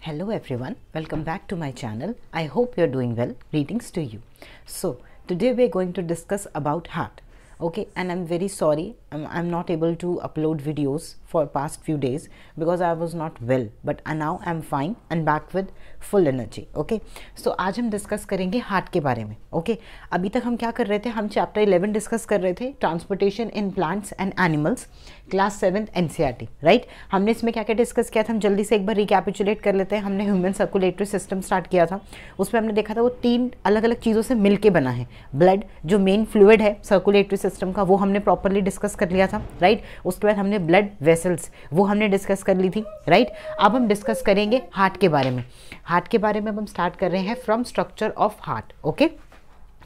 Hello everyone, welcome back to my channel. I hope you're doing well. Greetings to you. So today we're going to discuss about heart. Okay, and I'm very sorry I'm not able to upload videos for past few days because I was not well, but now I'm fine and back with full energy. Okay, so आज हम discuss करेंगे heart के बारे में. Okay, अभी तक हम क्या कर रहे थे, हम चैप्टर 11 डिस्कस कर रहे थे, transportation in plants and animals, class 7 NCERT. Right, हमने इसमें क्या क्या डिस्कस किया था, हम जल्दी से एक बार रिकैपिचुलेट कर लेते हैं. हमने ह्यूमन सर्कुलेटरी सिस्टम स्टार्ट किया था, उसमें हमने देखा था वो 3 अलग अलग चीज़ों से मिलके बना है. ब्लड जो मेन फ्लूइड है सर्कुलेटरी सिस्टम का, वो हमने प्रॉपरली डिस्कस कर लिया था. राइट, उसके बाद हमने ब्लड वेसल्स, वो हमने डिस्कस कर ली थी. राइट, अब हम डिस्कस करेंगे हार्ट के बारे में. हार्ट के बारे में अब हम स्टार्ट कर रहे हैं from structure of heart. Okay,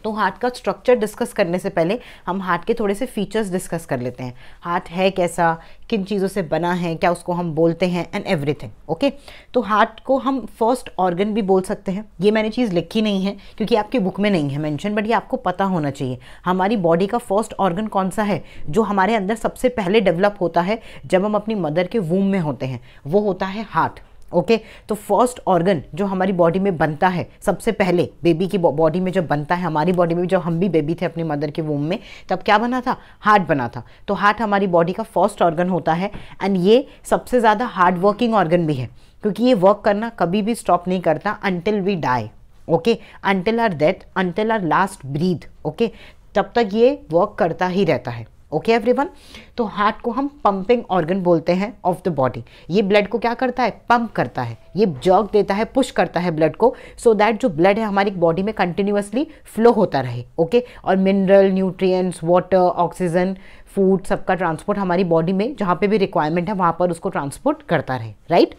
तो हार्ट का स्ट्रक्चर डिस्कस करने से पहले हम हार्ट के थोड़े से फीचर्स डिस्कस कर लेते हैं. हार्ट है कैसा, किन चीज़ों से बना है, क्या उसको हम बोलते हैं एंड एवरीथिंग. ओके, तो हार्ट को हम फर्स्ट ऑर्गन भी बोल सकते हैं. ये मैंने चीज़ लिखी नहीं है क्योंकि आपकी बुक में नहीं है मेंशन, बट ये आपको पता होना चाहिए. हमारी बॉडी का फर्स्ट ऑर्गन कौन सा है जो हमारे अंदर सबसे पहले डेवलप होता है जब हम अपनी मदर के वूम में होते हैं, वो होता है हार्ट. ओके, तो फर्स्ट ऑर्गन जो हमारी बॉडी में बनता है सबसे पहले, बेबी की बॉडी में जब बनता है, हमारी बॉडी में जब हम भी बेबी थे अपनी मदर के वूम में, तब क्या बना था, हार्ट बना था. तो हार्ट हमारी बॉडी का फर्स्ट ऑर्गन होता है एंड ये सबसे ज़्यादा हार्ड वर्किंग ऑर्गन भी है क्योंकि ये वर्क करना कभी भी स्टॉप नहीं करता until we die. Okay, until our death, until our last breath. Okay, तब तक ये वर्क करता ही रहता है. ओके एवरीवन, तो हार्ट को हम पंपिंग ऑर्गन बोलते हैं ऑफ द बॉडी. ये ब्लड को क्या करता है, पंप करता है, ये जर्क देता है, पुश करता है ब्लड को, सो दैट जो ब्लड है हमारी बॉडी में कंटिन्यूअसली फ्लो होता रहे. ओके, और mineral, nutrients, water, oxygen, food, सबका ट्रांसपोर्ट हमारी बॉडी में जहाँ पे भी रिक्वायरमेंट है वहाँ पर उसको ट्रांसपोर्ट करता रहे. राइट,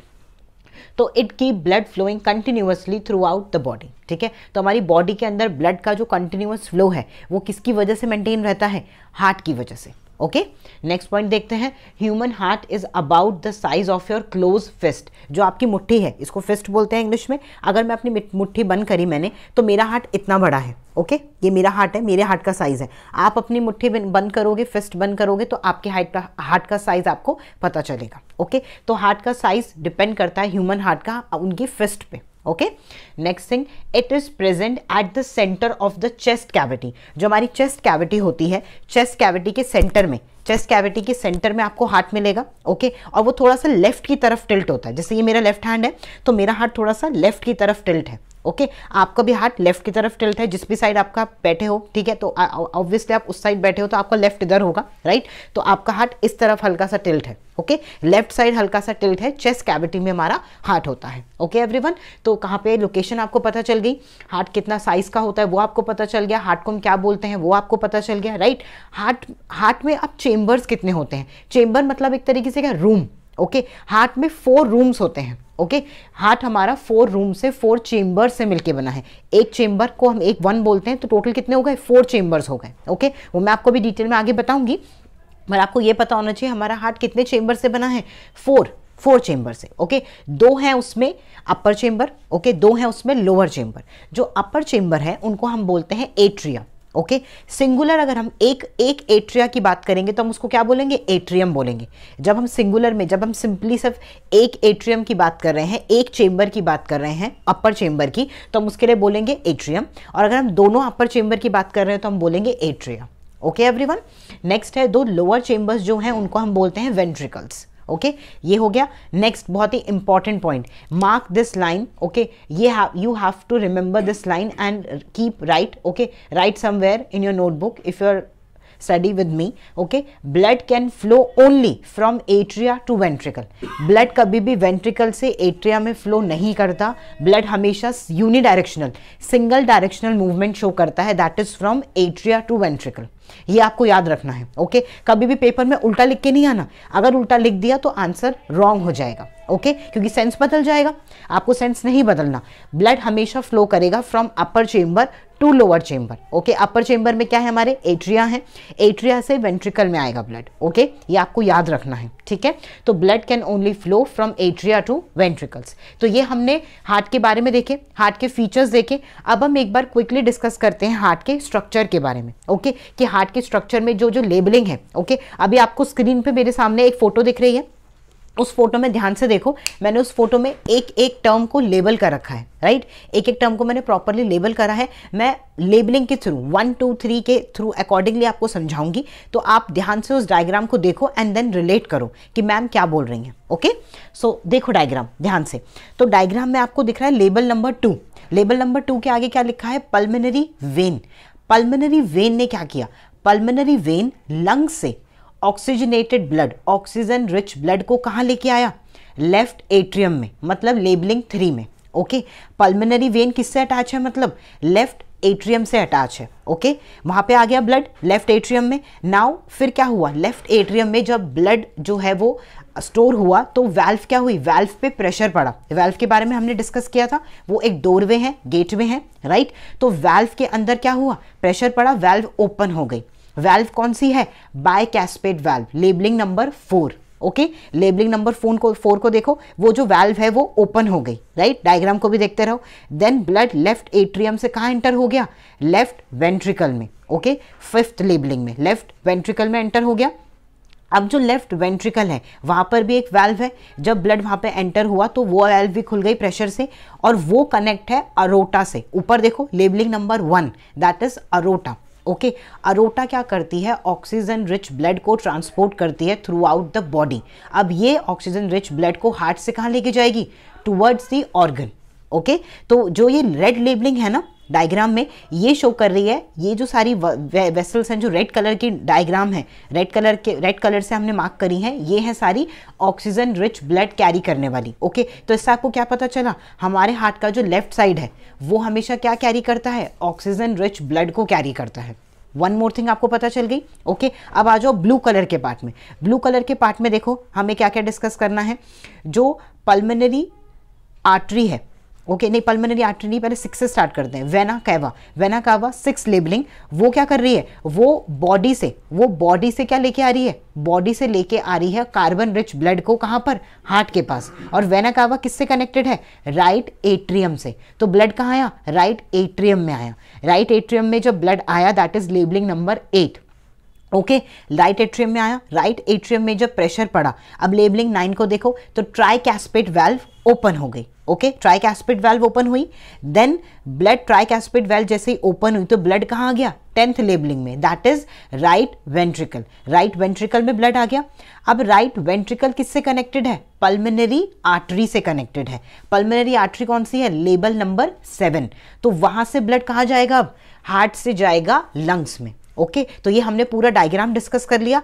तो it keep blood flowing continuously throughout the body. ठीक है, तो हमारी बॉडी के अंदर ब्लड का जो कंटिन्यूअस फ्लो है वो किसकी वजह से मेंटेन रहता है, हार्ट की वजह से. ओके, नेक्स्ट पॉइंट देखते हैं. Human heart is about the size of your close fist. जो आपकी मुट्ठी है, इसको फिस्ट बोलते हैं इंग्लिश में. अगर मैं अपनी मुट्ठी बंद करी मैंने, तो मेरा हार्ट इतना बड़ा है. ओके, ये मेरा हार्ट है, मेरे हार्ट का साइज है. आप अपनी मुट्ठी बंद करोगे, फिस्ट बंद करोगे, तो आपके हार्ट का साइज आपको पता चलेगा. ओके, तो हार्ट का साइज डिपेंड करता है ह्यूमन हार्ट का उनकी फिस्ट पे. Okay, next thing, it is present at the centre of the chest cavity. जो हमारी चेस्ट कैविटी होती है, चेस्ट कैविटी के सेंटर में, चेस्ट कैविटी के सेंटर में आपको हार्ट मिलेगा. ओके, और वो थोड़ा सा लेफ्ट की तरफ टिल्ट होता है. जैसे ये मेरा लेफ्ट हैंड है, तो मेरा हार्ट थोड़ा सा लेफ्ट की तरफ टिल्ट है. ओके, आपका भी हार्ट लेफ्ट की तरफ टिल्ट है, जिस भी साइड आपका बैठे हो. ठीक है, तो ऑब्वियसली आप उस साइड बैठे हो तो आपका लेफ्ट इधर होगा. राइट, तो आपका हार्ट इस तरफ हल्का सा टिल्ट है. ओके, लेफ्ट साइड हल्का सा टिल्ट है, चेस्ट कैविटी में हमारा हार्ट होता है. ओके एवरीवन, तो कहाँ पे लोकेशन आपको पता चल गई, हार्ट कितना साइज का होता है वो आपको पता चल गया, हार्ट को हम क्या बोलते हैं वो आपको पता चल गया. राइट, हार्ट में अब चेम्बर्स कितने होते हैं. चेम्बर मतलब एक तरीके से क्या, रूम. ओके, हार्ट में 4 रूम्स होते हैं. ओके, हार्ट हमारा 4 रूम से, 4 चेम्बर से मिलके बना है. एक चेम्बर को हम 1 बोलते हैं, तो टोटल कितने हो गए, 4 चेम्बर्स हो गए. ओके, वो मैं आपको भी डिटेल में आगे बताऊंगी, पर आपको ये पता होना चाहिए हमारा हार्ट कितने चेम्बर से बना है, 4 चेम्बर से. ओके, 2 हैं उसमें अपर चेम्बर. ओके, 2 हैं उसमें लोअर चेम्बर. जो अपर चेम्बर है उनको हम बोलते हैं एट्रिया. ओके, सिंगुलर अगर हम एक एट्रिया की बात करेंगे तो हम उसको क्या बोलेंगे, एट्रियम बोलेंगे. जब हम सिंगुलर में, जब हम सिंपली सिर्फ एक एट्रियम की बात कर रहे हैं, एक चेम्बर की बात कर रहे हैं अपर चेम्बर की, तो हम उसके लिए बोलेंगे एट्रियम. और अगर हम दोनों अपर चेम्बर की बात कर रहे हैं तो हम बोलेंगे एट्रिया. ओके एवरीवन, नेक्स्ट है 2 लोअर चेम्बर्स जो हैं उनको हम बोलते हैं वेंट्रिकल्स. ओके, ये हो गया. नेक्स्ट बहुत ही important point, mark this line. Okay, you have to remember this line and keep right. Okay, write somewhere in your notebook if you are study with me. Okay, blood can flow only from atria to ventricle. blood कभी भी ventricle से atria में flow नहीं करता. blood हमेशा unidirectional, single directional movement show करता है, that is from atria to ventricle. ये आपको याद रखना है. ओके, कभी भी पेपर में उल्टा लिख के नहीं आना. अगर उल्टा लिख दिया तो आंसर रॉन्ग हो जाएगा. ओके, क्योंकि सेंस बदल जाएगा. आपको सेंस नहीं बदलना. ब्लड हमेशा फ्लो करेगा from upper chamber to lower chamber. Okay, upper chamber में क्या है, हमारे एट्रिया है, एट्रिया से वेंट्रिकल में आएगा ब्लड. ओके, ये आपको याद रखना है. ठीक है, तो blood can only flow from atria to ventricles. तो ये हमने हार्ट के बारे में देखे, हार्ट के फीचर्स देखे. अब हम एक बार क्विकली डिस्कस करते हैं हार्ट के स्ट्रक्चर के बारे में. ओके, कि हार्ट के स्ट्रक्चर में जो लेबलिंग है. ओके, अभी आपको स्क्रीन पे मेरे सामने एक फोटो दिख रही है, उस फोटो में ध्यान से देखो, मैंने उस फोटो में एक एक टर्म को लेबल कर रखा है, राइट। एक एक टर्म को मैंने प्रॉपरली लेबल करा है। मैं लेबलिंग के थ्रू 1 2 3 के थ्रू अकॉर्डिंगली आपको समझाऊंगी, तो आप ध्यान से उस डायग्राम को देखो एंड देन रिलेट करो कि मैम क्या बोल रही हैं। ओके, सो देखो डायग्राम ध्यान से। तो डायग्राम में आपको दिख रहा है लेबल नंबर 2। लेबल नंबर 2 के आगे क्या लिखा है? Pulmonary vein. पल्मोनरी वेन ने क्या किया? पल्मोनरी वेन लंग से oxygenated blood, oxygen rich blood को कहाँ लेके आया? लेफ्ट एट्रियम में, मतलब लेबलिंग 3 में। ओके, पल्मोनरी वेन किससे अटैच है? मतलब लेफ्ट एट्रियम से अटैच है। ओके, वहां पे आ गया ब्लड लेफ्ट एट्रियम में। नाउ फिर क्या हुआ? लेफ्ट एट्रियम में जब ब्लड जो है वो स्टोर हुआ तो वाल्व क्या हुई? वाल्व पे प्रेशर पड़ा। वाल्व के बारे में हमने डिस्कस किया था, वो एक डोरवे है, गेटवे है, राइट। तो वाल्व के अंदर क्या हुआ? प्रेशर पड़ा, वाल्व ओपन हो गई। वाल्व कौन सी है? Bicuspid valve, labelling number 4। Okay, labelling number 4 को देखो, वो जो वाल्व है वो ओपन हो गई, राइट। डायग्राम को भी देखते रहो। देन ब्लड लेफ्ट एट्रियम से कहाँ एंटर हो गया? लेफ्ट वेंट्रिकल में। ओके, 5th लेबलिंग में लेफ्ट वेंट्रिकल में एंटर हो गया। अब जो लेफ्ट वेंट्रिकल है वहां पर भी एक वाल्व है। जब ब्लड वहां पे एंटर हुआ तो वो वाल्व भी खुल गई प्रेशर से, और वो कनेक्ट है अरोटा से। ऊपर देखो labelling number 1, that is aorta. Okay, aorta क्या करती है? ऑक्सीजन रिच ब्लड को ट्रांसपोर्ट करती है थ्रू आउट द बॉडी। अब ये ऑक्सीजन रिच ब्लड को हार्ट से कहाँ लेके जाएगी? Towards the organ. ओके, तो जो ये रेड लेबलिंग है ना डायग्राम में, ये शो कर रही है, ये जो सारी वेसल्स हैं जो रेड कलर की डायग्राम है, रेड कलर से हमने मार्क करी हैं, ये है सारी ऑक्सीजन रिच ब्लड कैरी करने वाली। ओके, तो इससे आपको क्या पता चला? हमारे हार्ट का जो लेफ्ट साइड है वो हमेशा क्या कैरी करता है? ऑक्सीजन रिच ब्लड को कैरी करता है। वन मोर थिंग आपको पता चल गई। ओके, अब आ जाओ ब्लू कलर के पार्ट में। ब्लू कलर के पार्ट में देखो हमें क्या क्या डिस्कस करना है। जो पल्मोनरी आर्टरी है, ओके नहीं, पल्मोनरी आर्टरी नहीं, पहले 6 से स्टार्ट करते हैं। Vena cava, vena cava 6 labelling, वो क्या कर रही है? वो बॉडी से क्या लेके आ रही है? बॉडी से लेके आ रही है कार्बन रिच ब्लड को। कहाँ पर? हार्ट के पास। और वेना कावा किससे कनेक्टेड है? राइट एट्रियम से। तो ब्लड कहाँ आया? राइट एट्रियम में आया। राइट एट्रियम में जब ब्लड आया, that is labelling number 8। Okay, right atrium में आया। राइट एट्रियम में जब प्रेशर पड़ा, अब लेबलिंग 9 को देखो तो ट्राइकैस्पेड वाल्व ओपन हो गई। ओके, ट्राइकैस्पेड वाल्व ओपन हुई। देन ब्लड ट्राइकैस्पेड वाल्व जैसे ही ओपन हुई तो ब्लड कहाँ आ गया? 10th लेबलिंग में, that is right ventricle. Right ventricle में ब्लड आ गया। अब राइट वेंट्रिकल किससे कनेक्टेड है? पल्मोनरी आर्टरी से कनेक्टेड है। पल्मोनरी आर्टरी कौन सी है? Label number 7। तो वहां से ब्लड कहाँ जाएगा? अब हार्ट से जाएगा लंग्स में। ओके, तो ये हमने पूरा डायग्राम डिस्कस कर लिया।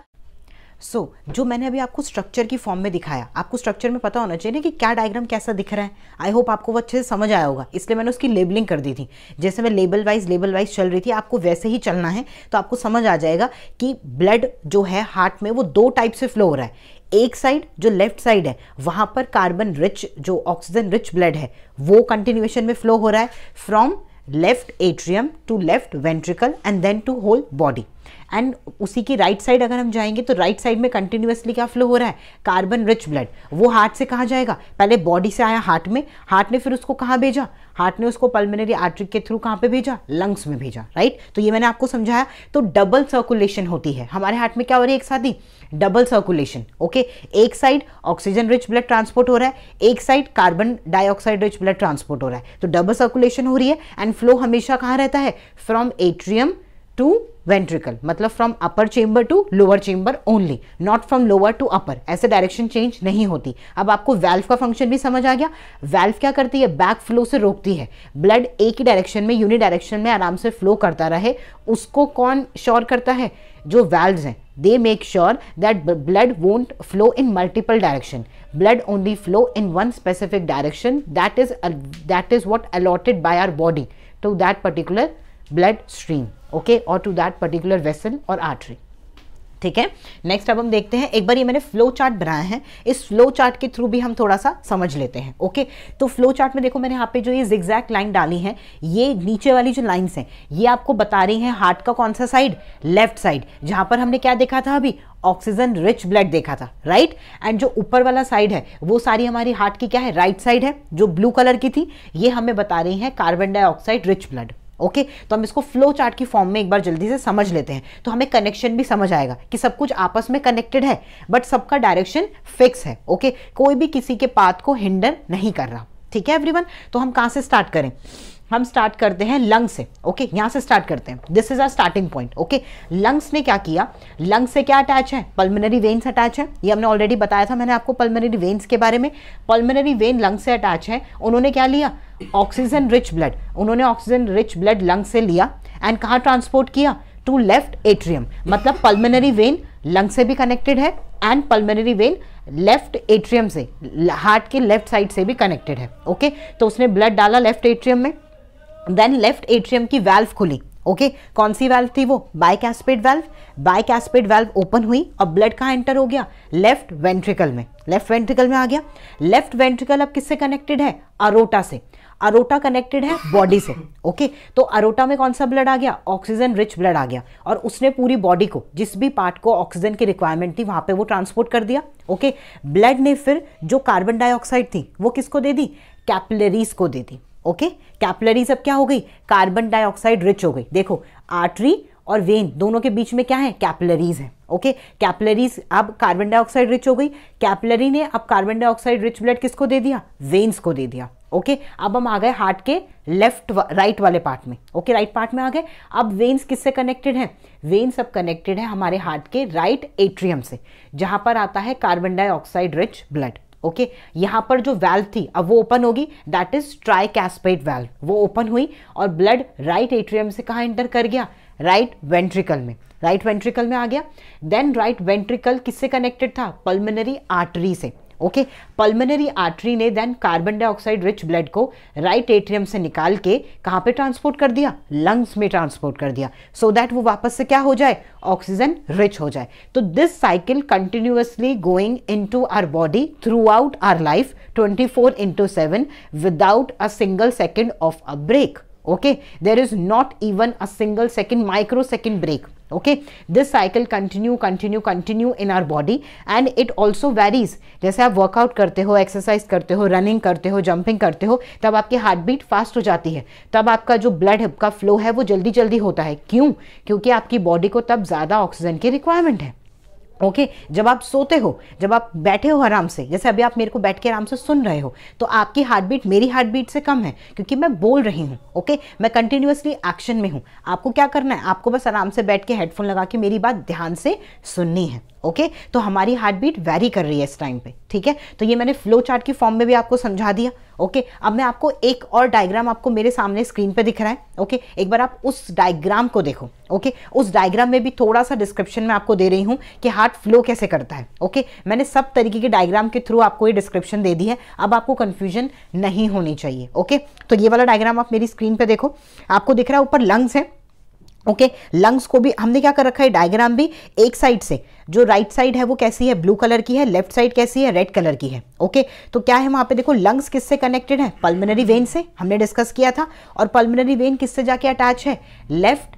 जो मैंने अभी आपको स्ट्रक्चर की फॉर्म में दिखाया, आपको स्ट्रक्चर में पता होना चाहिए कि क्या डायग्राम कैसा दिख रहा है। आई होप आपको वो अच्छे से समझ आया होगा, इसलिए मैंने उसकी लेबलिंग कर दी थी। जैसे मैं लेबल वाइज चल रही थी, आपको वैसे ही चलना है, तो आपको समझ आ जाएगा कि ब्लड जो है हार्ट में वो 2 टाइप से फ्लो हो रहा है। एक साइड जो लेफ्ट साइड है वहां पर कार्बन रिच, जो ऑक्सीजन रिच ब्लड है वो कंटिन्यूएशन में फ्लो हो रहा है from left atrium to left ventricle and then to whole body. And उसी की राइट साइड अगर हम जाएंगे तो राइट साइड में कंटिन्यूअसली क्या फ्लो हो रहा है? Carbon rich blood. वो हार्ट से कहाँ जाएगा? पहले बॉडी से आया हार्ट में, हार्ट ने फिर उसको कहाँ भेजा? हार्ट ने उसको पल्मोनरी आर्टरी के थ्रू कहाँ पे भेजा? लंग्स में भेजा, राइट। तो ये मैंने आपको समझाया। तो डबल सर्कुलेशन होती है हमारे हार्ट में। क्या हो रही है? एक साथ ही डबल सर्कुलेशन। ओके, एक side oxygen rich blood transport हो रहा है, एक side carbon dioxide rich blood transport हो रहा है। तो डबल सर्कुलेशन हो रही है एंड फ्लो हमेशा कहाँ रहता है? फ्रॉम एट्रियम टू वेंट्रिकल, मतलब from upper chamber to lower chamber only, not from lower to upper. ऐसे डायरेक्शन चेंज नहीं होती। अब आपको वाल्व का फंक्शन भी समझ आ गया। वाल्व क्या करती है? बैक फ्लो से रोकती है। ब्लड एक ही डायरेक्शन में, यूनि डायरेक्शन में आराम से फ्लो करता रहे, उसको कौन श्योर करता है? जो वाल्व्स हैं, they make sure that blood won't flow in multiple direction. Blood only flow in one specific direction. That is what allotted by our body to that particular blood stream, okay, or to that particular vessel or artery. ठीक है, next अब हम देखते हैं। एक बार ये मैंने flow chart बनाया है, इस फ्लो चार्ट के थ्रू भी हम थोड़ा सा समझ लेते हैं। ओके, तो फ्लो चार्ट में देखो मैंने यहाँ पे जो ये जिगजैग लाइन डाली है, ये नीचे वाली जो लाइंस हैं ये आपको बता रही हैं हार्ट का कौन सा साइड? लेफ्ट साइड, जहां पर हमने क्या देखा था अभी? ऑक्सीजन रिच ब्लड देखा था, राइट। एंड जो ऊपर वाला साइड है वो सारी हमारी हार्ट की क्या है? राइट साइड है, जो ब्लू कलर की थी, ये हमें बता रही है carbon dioxide rich blood. Okay तो हम इसको फ्लो चार्ट की फॉर्म में एक बार जल्दी से समझ लेते हैं, तो हमें कनेक्शन भी समझ आएगा कि सब कुछ आपस में कनेक्टेड है बट सबका डायरेक्शन फिक्स है। ओके कोई भी किसी के पाथ को हिंडर नहीं कर रहा। ठीक है एवरीवन, तो हम कहाँ से स्टार्ट करें? हम स्टार्ट करते हैं लंग्स से। ओके यहाँ से स्टार्ट करते हैं, this is our starting point. Okay lungs ने क्या किया, लंग्स से क्या अटैच है? पल्मोनरी वेन्स अटैच है, ये हमने ऑलरेडी बताया था मैंने आपको पल्मोनरी वेन्स के बारे में। पल्मोनरी वेन लंग्स से अटैच है, उन्होंने क्या लिया? ऑक्सीजन रिच ब्लड, उन्होंने ऑक्सीजन रिच ब्लड लंग से लिया एंड कहाँ ट्रांसपोर्ट किया? To left atrium. मतलब पल्मोनरी वेन लंग से भी कनेक्टेड है and pulmonary vein left atrium से, हार्ट के लेफ्ट साइड से भी कनेक्टेड है। ओके तो उसने ब्लड डाला लेफ्ट एट्रियम में, देन लेफ्ट एट्रियम की वाल्व खुली। ओके कौन सी वाल्व थी वो? बाइकैस्पिड वाल्व। बाइकैस्पिड वाल्व ओपन हुई और ब्लड कहाँ एंटर हो गया? लेफ्ट वेंट्रिकल में, लेफ्ट वेंट्रिकल में आ गया। लेफ्ट वेंट्रिकल अब किससे कनेक्टेड है? अरोटा से। अरोटा कनेक्टेड है बॉडी से। ओके तो अरोटा में कौन सा ब्लड आ गया? ऑक्सीजन रिच ब्लड आ गया और उसने पूरी बॉडी को, जिस भी पार्ट को ऑक्सीजन की रिक्वायरमेंट थी वहां पे वो ट्रांसपोर्ट कर दिया। ओके ब्लड ने फिर जो कार्बन डाइऑक्साइड थी वो किसको दे दी? कैपिलरीज को दे दी। ओके कैपिलरीज अब क्या हो गई? कार्बन डाइऑक्साइड रिच हो गई। देखो आर्टरी और वेन दोनों के बीच में क्या है? कैपिलरीज है। ओके कैपिलरीज अब कार्बन डाइऑक्साइड रिच हो गई, कैपिलरी ने अब कार्बन डाइऑक्साइड रिच ब्लड किसको दे दिया? वेन्स को दे दिया। ओके अब हम आ गए हार्ट के लेफ्ट राइट वाले पार्ट में। ओके राइट पार्ट में आ गए। अब वेन्स किससे कनेक्टेड है? वेन्स अब कनेक्टेड है हमारे हार्ट के राइट एट्रियम से, जहां पर आता है carbon dioxide rich blood. Okay यहां पर जो वाल्व थी अब वो ओपन होगी, दैट इज ट्राइकैस्पेड वाल्व, वो ओपन हुई और ब्लड राइट एट्रियम से कहां एंटर कर गया? राइट वेंट्रिकल में, राइट वेंट्रिकल में आ गया। देन राइट वेंट्रिकल किससे कनेक्टेड था? पल्मोनरी आर्टरी से। ओके पल्मोनरी आर्टरी ने then carbon dioxide rich blood को राइट एट्रियम से निकाल के कहां पे ट्रांसपोर्ट कर दिया? लंग्स में ट्रांसपोर्ट कर दिया, सो दैट वो वापस से क्या हो जाए? ऑक्सीजन रिच हो जाए। तो this cycle continuously going into our body throughout our life 24/7 without a single second of a break. Okay there is not even a single second, microsecond break. Okay this cycle continue in our body and it also varies। जैसे आप workout करते हो, exercise करते हो, running करते हो, jumping करते हो, तब आपकी हार्ट बीट फास्ट हो जाती है, तब आपका जो ब्लड का फ्लो है वो जल्दी जल्दी होता है। क्यों? क्योंकि आपकी बॉडी को तब ज़्यादा ऑक्सीजन की रिक्वायरमेंट है। ओके जब आप सोते हो, जब आप बैठे हो आराम से, जैसे अभी आप मेरे को बैठ के आराम से सुन रहे हो, तो आपकी हार्ट बीट मेरी हार्ट बीट से कम है क्योंकि मैं बोल रही हूँ। ओके मैं कंटिन्यूअसली एक्शन में हूँ। आपको क्या करना है? आपको बस आराम से बैठ के हेडफोन लगा के मेरी बात ध्यान से सुननी है। ओके तो हमारी हार्ट बीट वैरी कर रही है इस टाइम पे। ठीक है तो ये मैंने फ्लो चार्ट की फॉर्म में भी आपको समझा दिया। ओके अब मैं आपको एक और डायग्राम आपको मेरे सामने स्क्रीन पे दिख रहा है। ओके एक बार आप उस डायग्राम को देखो। ओके उस डायग्राम में भी थोड़ा सा डिस्क्रिप्शन में आपको दे रही हूँ कि हार्ट फ्लो कैसे करता है। ओके मैंने सब तरीके के डायग्राम के थ्रू आपको ये डिस्क्रिप्शन दे दी है, अब आपको कंफ्यूजन नहीं होनी चाहिए। ओके तो ये वाला डायग्राम आप मेरी स्क्रीन पे देखो, आपको दिख रहा है ऊपर लंग्स है। ओके लंग्स को भी हमने क्या कर रखा है? डायग्राम भी एक साइड से, जो राइट साइड है वो कैसी है? ब्लू कलर की है, लेफ्ट साइड कैसी है? रेड कलर की है। ओके तो क्या है वहां पे? देखो लंग्स किससे कनेक्टेड है? पल्मोनरी वेन से, हमने डिस्कस किया था। और पल्मोनरी वेन किससे जाके अटैच है? लेफ्ट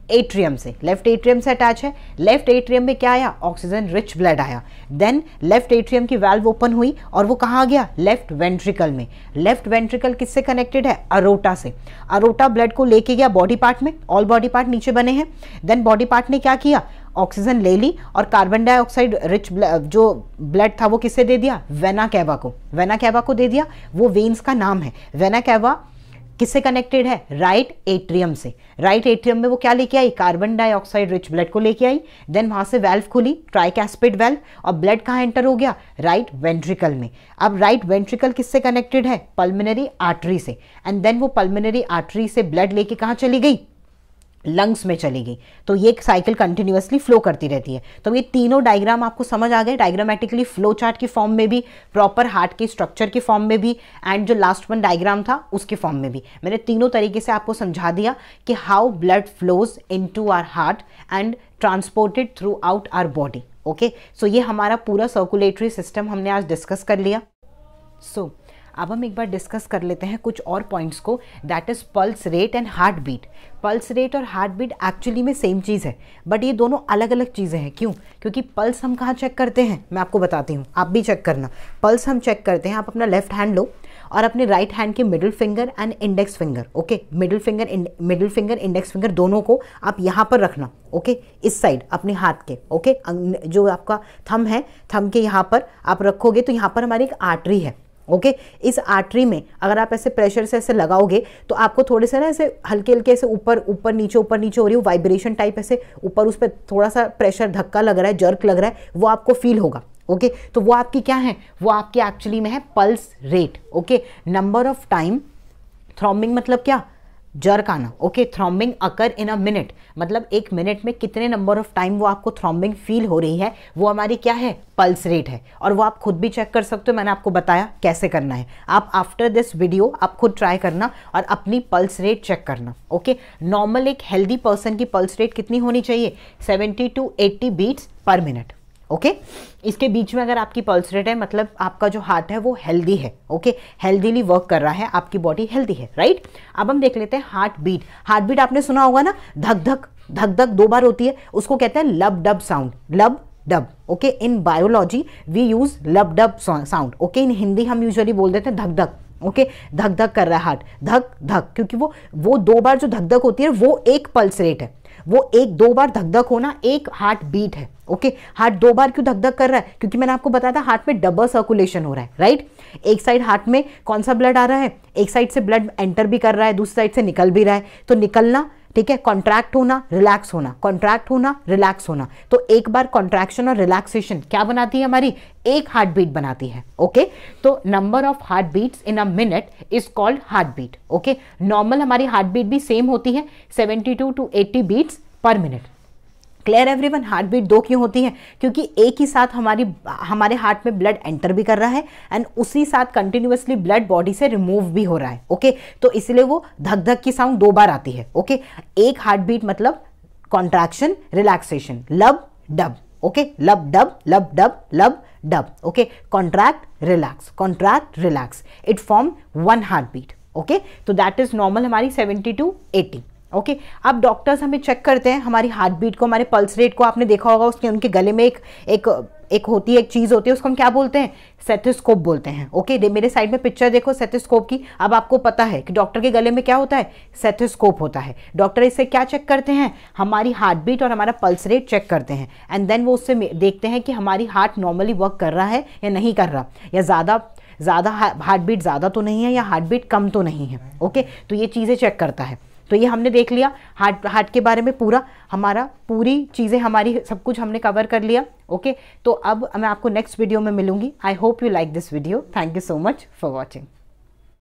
एट्रियम से, लेफ्ट एट्रियम से अटैच है। लेफ्ट एट्रियम में क्या आया? ऑक्सीजन रिच ब्लड आया। देन लेफ्ट एट्रियम की वाल्व ओपन हुई और वो कहाँ आ गया? लेफ्ट वेंट्रिकल में। लेफ्ट वेंट्रिकल किससे कनेक्टेड है? अरोटा से। अरोटा ब्लड को लेके गया बॉडी पार्ट में, ऑल बॉडी पार्ट नीचे बने हैं। देन बॉडी पार्ट ने क्या किया? ऑक्सीजन ले ली और कार्बन डाइऑक्साइड रिच जो ब्लड था वो किससे दे दिया? वेना कैवा को, वेना कैवा को दे दिया। वो वेन्स का नाम है। वेना कैवा किससे कनेक्टेड है? राइट एट्रियम से। राइट एट्रियम में वो क्या लेके आई? कार्बन डाइऑक्साइड रिच ब्लड को लेके आई। देन वहां से वाल्व खुली, ट्राइकैस्पिड वाल्व, और ब्लड कहाँ एंटर हो गया? राइट वेंट्रिकल में। अब राइट वेंट्रिकल किससे कनेक्टेड है? पल्मोनरी आर्टरी से। एंड देन वो पल्मोनरी आर्टरी से ब्लड लेके कहाँ चली गई? लंग्स में चली गई। तो ये साइकिल कंटिन्यूअसली फ्लो करती रहती है। तो ये तीनों डायग्राम आपको समझ आ गए, डायग्रामेटिकली फ्लो चार्ट की फॉर्म में भी, प्रॉपर हार्ट के स्ट्रक्चर की फॉर्म में भी, एंड जो लास्ट वन डायग्राम था उसके फॉर्म में भी। मैंने तीनों तरीके से आपको समझा दिया कि how blood flows into our heart and transported throughout our body. Okay so ये हमारा पूरा सर्कुलेटरी सिस्टम हमने आज डिस्कस कर लिया। सो अब हम एक बार डिस्कस कर लेते हैं कुछ और पॉइंट्स को, that is pulse rate and heart beat. Pulse rate और हार्ट बीट एक्चुअली में सेम चीज़ है, बट ये दोनों अलग अलग चीज़ें हैं। क्यों? क्योंकि पल्स हम कहाँ चेक करते हैं? मैं आपको बताती हूँ, आप भी चेक करना। पल्स हम चेक करते हैं, आप अपना लेफ्ट हैंड लो और अपने राइट हैंड के middle finger and index finger, okay, middle finger index finger दोनों को आप यहाँ पर रखना, ओके, इस साइड अपने हाथ के, ओके, जो आपका थंब है, थंब के यहाँ पर आप रखोगे तो यहाँ पर हमारी एक आर्टरी है, ओके, इस आर्टरी में अगर आप ऐसे प्रेशर से ऐसे लगाओगे तो आपको थोड़े से ना ऐसे हल्के हल्के ऐसे ऊपर नीचे हो रही हो, वाइब्रेशन टाइप ऐसे ऊपर, उस पर थोड़ा सा प्रेशर धक्का लग रहा है, जर्क लग रहा है, वो आपको फील होगा, ओके। तो वो आपकी क्या है, वो आपकी एक्चुअली में है pulse rate, okay. Number of time, throbbing मतलब क्या, जर्क आना, okay, थ्रॉम्बिंग occur in a minute, मतलब एक मिनट में कितने नंबर ऑफ टाइम वो आपको थ्रॉम्बिंग फील हो रही है, वो हमारी क्या है, पल्स रेट है। और वो आप खुद भी चेक कर सकते हो, मैंने आपको बताया कैसे करना है। आप आफ्टर दिस वीडियो आप खुद ट्राई करना और अपनी पल्स रेट चेक करना, ओके। नॉर्मल एक हेल्दी पर्सन की पल्स रेट कितनी होनी चाहिए, 70 to 80 beats per minute, okay. इसके बीच में अगर आपकी पल्स रेट है मतलब आपका जो हार्ट है वो हेल्दी है, ओके, हेल्दीली वर्क कर रहा है, आपकी बॉडी हेल्दी है, राइट। अब हम देख लेते हैं हार्ट बीट। हार्ट बीट आपने सुना होगा ना, धक धक धक धक 2 बार होती है, उसको कहते हैं lub dub sound, lub dub, okay. In biology we use lub dub sound, okay. In Hindi हम यूजुअली बोल देते हैं धक धक, ओके, धक धक कर रहा है हार्ट, धक धक, क्योंकि वो 2 बार जो धक धक होती है वो एक पल्स रेट है, वो 1-2 बार धक धक होना एक हार्ट बीट है, ओके। हार्ट 2 बार क्यों धक धक कर रहा है, क्योंकि मैंने आपको बताया था हार्ट में डबल सर्कुलेशन हो रहा है, राइट। एक साइड हार्ट में कौन सा ब्लड आ रहा है, एक साइड से ब्लड एंटर भी कर रहा है, दूसरी साइड से निकल भी रहा है, तो निकलना, ठीक है, कॉन्ट्रैक्ट होना, रिलैक्स होना, कॉन्ट्रैक्ट होना, रिलैक्स होना, तो एक बार कॉन्ट्रैक्शन और रिलैक्सेशन क्या बनाती है, हमारी एक हार्ट बीट बनाती है, ओके। तो number of heart beats in a minute is called heart beat, okay. Normal हमारी हार्ट बीट भी सेम होती है 72 to 80 beats per minute. Clear everyone. Heart beat 2 क्यों होती है, क्योंकि एक ही साथ हमारे हार्ट में ब्लड एंटर भी कर रहा है एंड उसी साथ कंटिन्यूअसली ब्लड बॉडी से रिमूव भी हो रहा है, ओके। तो इसलिए वो धक धक की साउंड 2 बार आती है, ओके। एक हार्ट बीट मतलब contraction, relaxation, lub dub, okay, lub dub lub dub lub dub, okay, contract relax, it form 1 heart beat, okay. तो दैट इज नॉर्मल हमारी 70 to 80, ओके। अब डॉक्टर्स हमें चेक करते हैं हमारी हार्ट बीट को, हमारे पल्स रेट को। आपने देखा होगा उसके उनके गले में एक होती है, एक चीज होती है, उसको हम क्या बोलते हैं, स्टेथोस्कोप बोलते हैं, ओके। मेरे साइड में पिक्चर देखो स्टेथोस्कोप की। अब आपको पता है कि डॉक्टर के गले में क्या होता है, स्टेथोस्कोप होता है। डॉक्टर इससे क्या चेक करते हैं, हमारी हार्ट बीट और हमारा पल्स रेट चेक करते हैं एंड देन वो उससे देखते हैं कि हमारी हार्ट नॉर्मली वर्क कर रहा है या नहीं कर रहा, या ज़्यादा हार्ट बीट ज़्यादा तो नहीं है या हार्ट बीट कम तो नहीं है, ओके। तो ये चीज़ें चेक करता है। तो ये हमने देख लिया हार्ट के बारे में, पूरी चीज़ें हमारी सब कुछ हमने कवर कर लिया, ओके। तो अब मैं आपको नेक्स्ट वीडियो में मिलूंगी। I hope you like this video. Thank you so much for watching.